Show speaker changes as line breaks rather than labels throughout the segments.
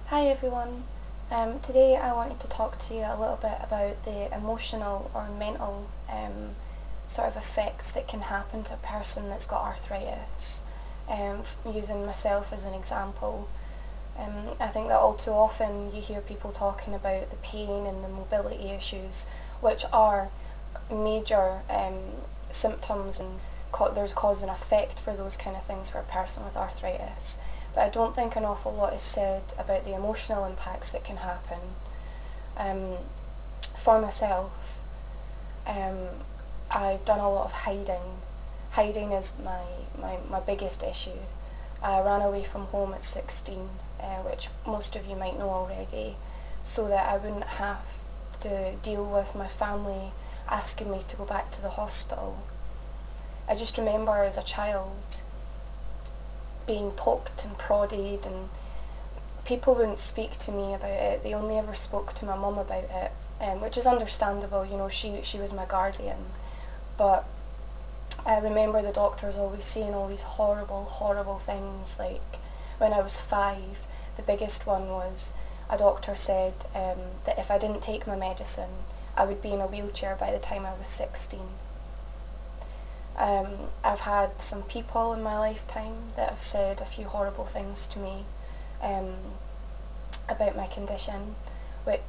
Hi everyone. Today I wanted to talk to you a little bit about the emotional or mental sort of effects that can happen to a person that's got arthritis. Using myself as an example, I think that all too often you hear people talking about the pain and the mobility issues, which are major symptoms, and there's cause and effect for those kind of things for a person with arthritis. But I don't think an awful lot is said about the emotional impacts that can happen. For myself, I've done a lot of hiding. Hiding is my biggest issue. I ran away from home at 16, which most of you might know already, so that I wouldn't have to deal with my family asking me to go back to the hospital. I just remember as a child being poked and prodded, and people wouldn't speak to me about it. They only ever spoke to my mum about it, which is understandable, you know, she was my guardian. But I remember the doctors always saying all these horrible things. Like when I was 5, the biggest one was a doctor said that if I didn't take my medicine, I would be in a wheelchair by the time I was 16. I've had some people in my lifetime that have said a few horrible things to me about my condition, which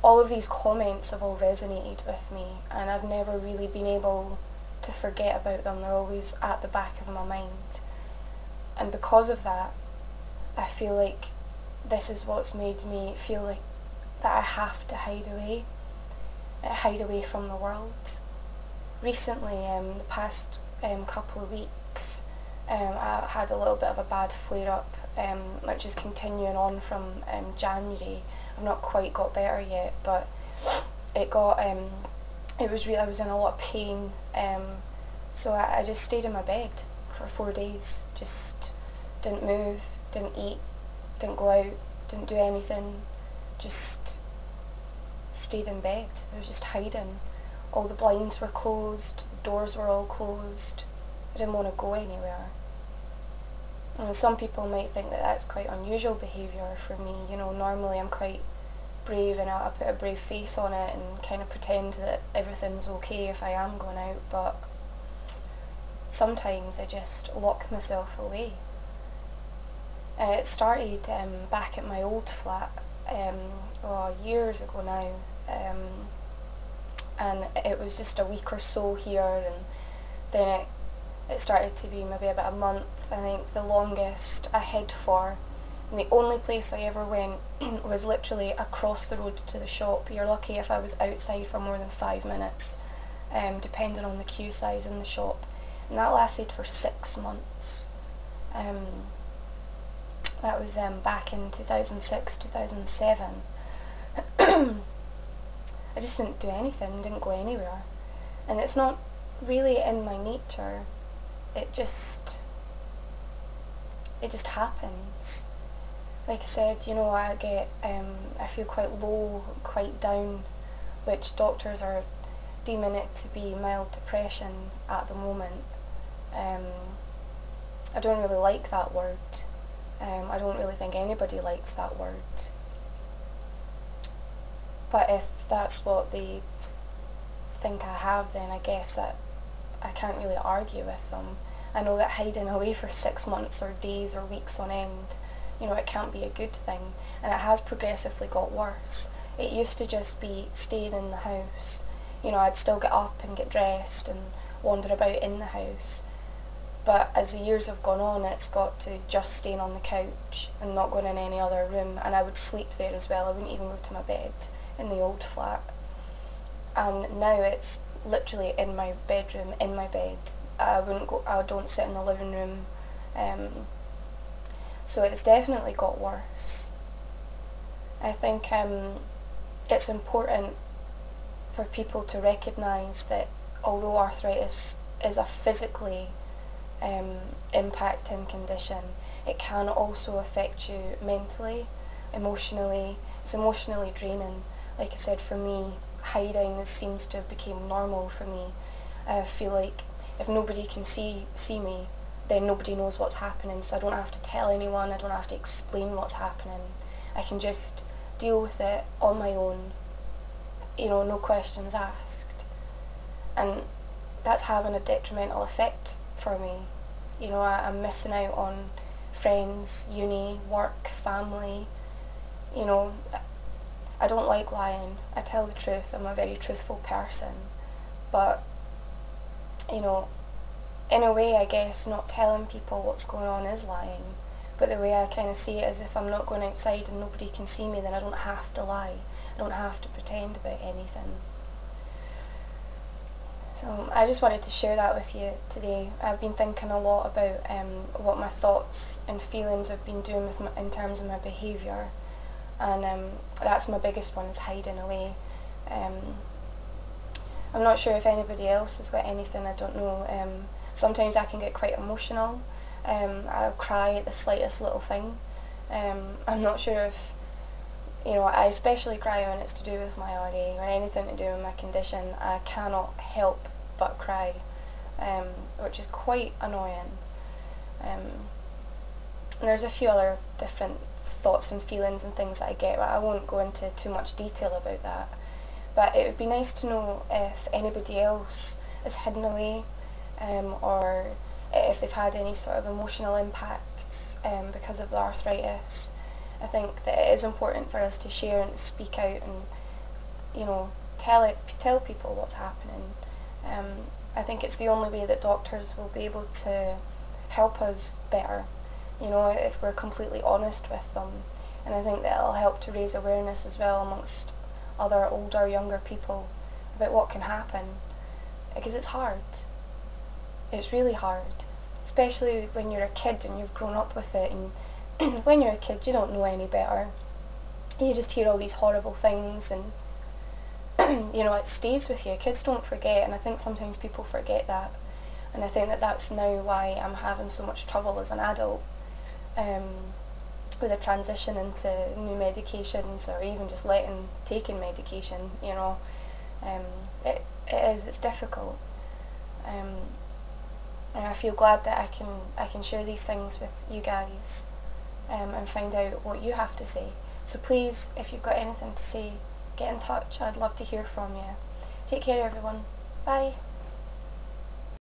all of these comments have all resonated with me, and I've never really been able to forget about them. They're always at the back of my mind, and because of that, I feel like this is what's made me feel like that I have to hide away from the world. Recently, the past couple of weeks, I had a little bit of a bad flare-up, which is continuing on from January. I've not quite got better yet, but I was in a lot of pain, so I just stayed in my bed for 4 days, just didn't move, didn't eat, didn't go out, didn't do anything, just stayed in bed. I was just hiding. All the blinds were closed, the doors were all closed. I didn't want to go anywhere. And some people might think that that's quite unusual behaviour for me. You know, normally I'm quite brave and I put a brave face on it and kind of pretend that everything's okay if I am going out, but sometimes I just lock myself away. It started back at my old flat, years ago now. And it was just a week or so here, and then it started to be maybe about a month. I think the longest I hid for, and the only place I ever went was literally across the road to the shop. You're lucky if I was outside for more than 5 minutes, depending on the queue size in the shop, and that lasted for 6 months. That was back in 2006, 2007. I just didn't do anything, didn't go anywhere. And it's not really in my nature. It just happens. Like I said, you know, I feel quite low, quite down, which doctors are deeming it to be mild depression at the moment. I don't really like that word. I don't really think anybody likes that word. But if that's what they think I have, then I guess that I can't really argue with them. I know that hiding away for 6 months or days or weeks on end, you know, it can't be a good thing, and it has progressively got worse. It used to just be staying in the house. You know, I'd still get up and get dressed and wander about in the house, but as the years have gone on, it's got to just staying on the couch and not going in any other room, and I would sleep there as well. I wouldn't even go to my bed in the old flat. And now it's literally in my bedroom, in my bed. I don't sit in the living room. So it's definitely got worse. I think it's important for people to recognise that although arthritis is a physically impacting condition, it can also affect you mentally, emotionally. It's emotionally draining. Like I said, for me, hiding seems to have become normal for me. I feel like if nobody can see me, then nobody knows what's happening, so I don't have to tell anyone, I don't have to explain what's happening. I can just deal with it on my own, no questions asked. And that's having a detrimental effect for me. I'm missing out on friends, uni, work, family. I don't like lying. I tell the truth. I'm a very truthful person. But, in a way, I guess not telling people what's going on is lying. But the way I kind of see it is, if I'm not going outside and nobody can see me, then I don't have to lie. I don't have to pretend about anything. So I just wanted to share that with you today. I've been thinking a lot about what my thoughts and feelings have been doing in terms of my behaviour, and that's my biggest one, is hiding away. I'm not sure if anybody else has got anything, I don't know. Sometimes I can get quite emotional. I'll cry at the slightest little thing. I'm not sure if, I especially cry when it's to do with my RA or anything to do with my condition. I cannot help but cry, which is quite annoying. And there's a few other different thoughts and feelings and things that I get, but I won't go into too much detail about that. But it would be nice to know if anybody else is hidden away, or if they've had any sort of emotional impacts because of the arthritis. I think that it is important for us to share and to speak out and, tell people what's happening. I think it's the only way that doctors will be able to help us better, if we're completely honest with them. And I think that it'll help to raise awareness as well amongst other older, younger people about what can happen, because it's hard. It's really hard, especially when you're a kid and you've grown up with it, and when you're a kid you don't know any better. You just hear all these horrible things, and it stays with you. Kids don't forget, and I think sometimes people forget that. And I think that that's now why I'm having so much trouble as an adult with a transition into new medications, or even just taking medication. It's difficult. And I feel glad that I can share these things with you guys, and find out what you have to say. So please, if you've got anything to say, get in touch. I'd love to hear from you. Take care, everyone. Bye.